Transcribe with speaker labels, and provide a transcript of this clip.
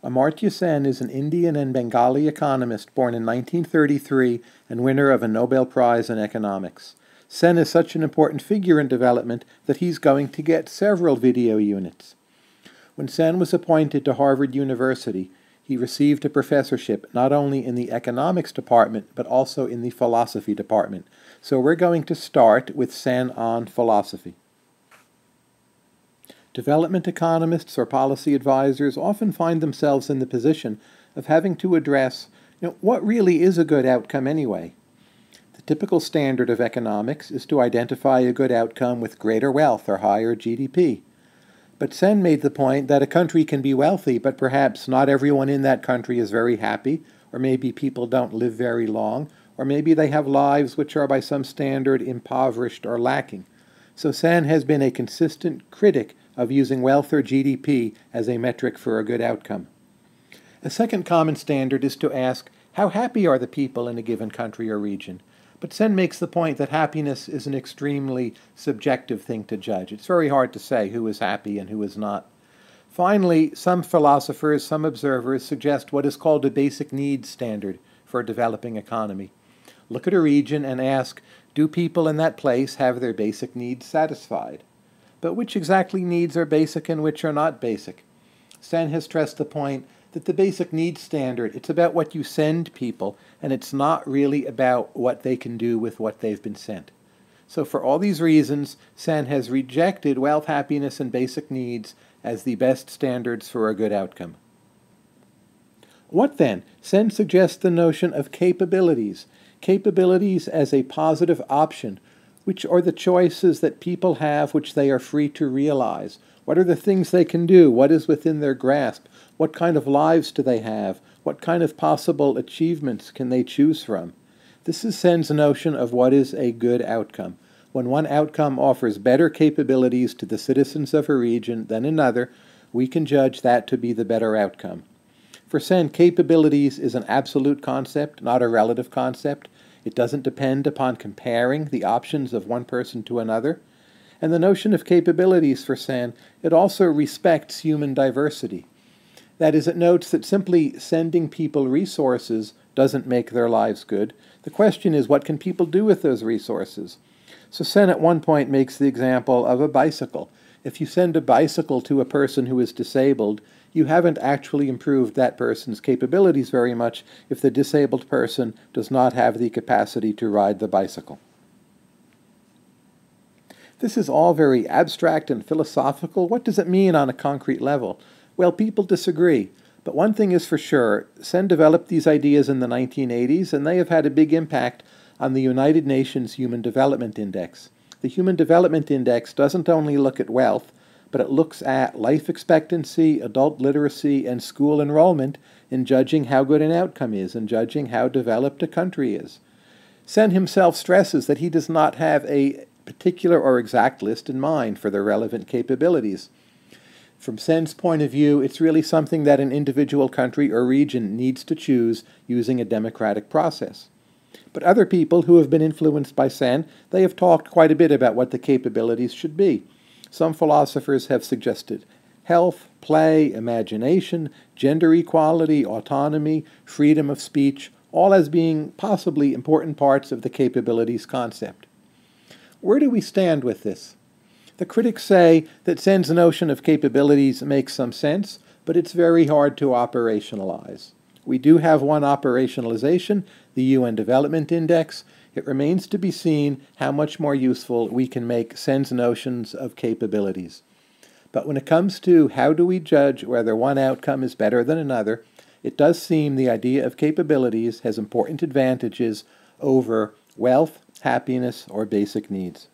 Speaker 1: Amartya Sen is an Indian and Bengali economist born in 1933 and winner of a Nobel Prize in economics. Sen is such an important figure in development that he's going to get several video units. When Sen was appointed to Harvard University, he received a professorship not only in the economics department but also in the philosophy department. So we're going to start with Sen on philosophy. Development economists or policy advisors often find themselves in the position of having to address, what really is a good outcome anyway? The typical standard of economics is to identify a good outcome with greater wealth or higher GDP. But Sen made the point that a country can be wealthy, but perhaps not everyone in that country is very happy, or maybe people don't live very long, or maybe they have lives which are by some standard impoverished or lacking. So Sen has been a consistent critic of using wealth or GDP as a metric for a good outcome. A second common standard is to ask, how happy are the people in a given country or region? But Sen makes the point that happiness is an extremely subjective thing to judge. It's very hard to say who is happy and who is not. Finally, some philosophers, some observers suggest what is called a basic needs standard for a developing economy. Look at a region and ask, do people in that place have their basic needs satisfied? But which exactly needs are basic and which are not basic? Sen has stressed the point that the basic needs standard, it's about what you send people, and it's not really about what they can do with what they've been sent. So for all these reasons, Sen has rejected wealth, happiness, and basic needs as the best standards for a good outcome. What then? Sen suggests the notion of capabilities. Capabilities as a positive option, which are the choices that people have which they are free to realize. What are the things they can do? What is within their grasp? What kind of lives do they have? What kind of possible achievements can they choose from? This is Sen's notion of what is a good outcome. When one outcome offers better capabilities to the citizens of a region than another, we can judge that to be the better outcome. For Sen, capabilities is an absolute concept, not a relative concept. It doesn't depend upon comparing the options of one person to another. And the notion of capabilities for Sen, it also respects human diversity. That is, it notes that simply sending people resources doesn't make their lives good. The question is, what can people do with those resources? So Sen at one point makes the example of a bicycle. If you send a bicycle to a person who is disabled, you haven't actually improved that person's capabilities very much if the disabled person does not have the capacity to ride the bicycle. This is all very abstract and philosophical. What does it mean on a concrete level? Well, people disagree. But one thing is for sure, Sen developed these ideas in the 1980s, and they have had a big impact on the United Nations Human Development Index. The Human Development Index doesn't only look at wealth, but it looks at life expectancy, adult literacy, and school enrollment in judging how good an outcome is and judging how developed a country is. Sen himself stresses that he does not have a particular or exact list in mind for the relevant capabilities. From Sen's point of view, it's really something that an individual country or region needs to choose using a democratic process. But other people who have been influenced by Sen, they have talked quite a bit about what the capabilities should be. Some philosophers have suggested health, play, imagination, gender equality, autonomy, freedom of speech, all as being possibly important parts of the capabilities concept. Where do we stand with this? The critics say that Sen's notion of capabilities makes some sense, but it's very hard to operationalize. We do have one operationalization, the UN Development Index. It remains to be seen how much more useful we can make Sen's notions of capabilities. But when it comes to how do we judge whether one outcome is better than another, it does seem the idea of capabilities has important advantages over wealth, happiness, or basic needs.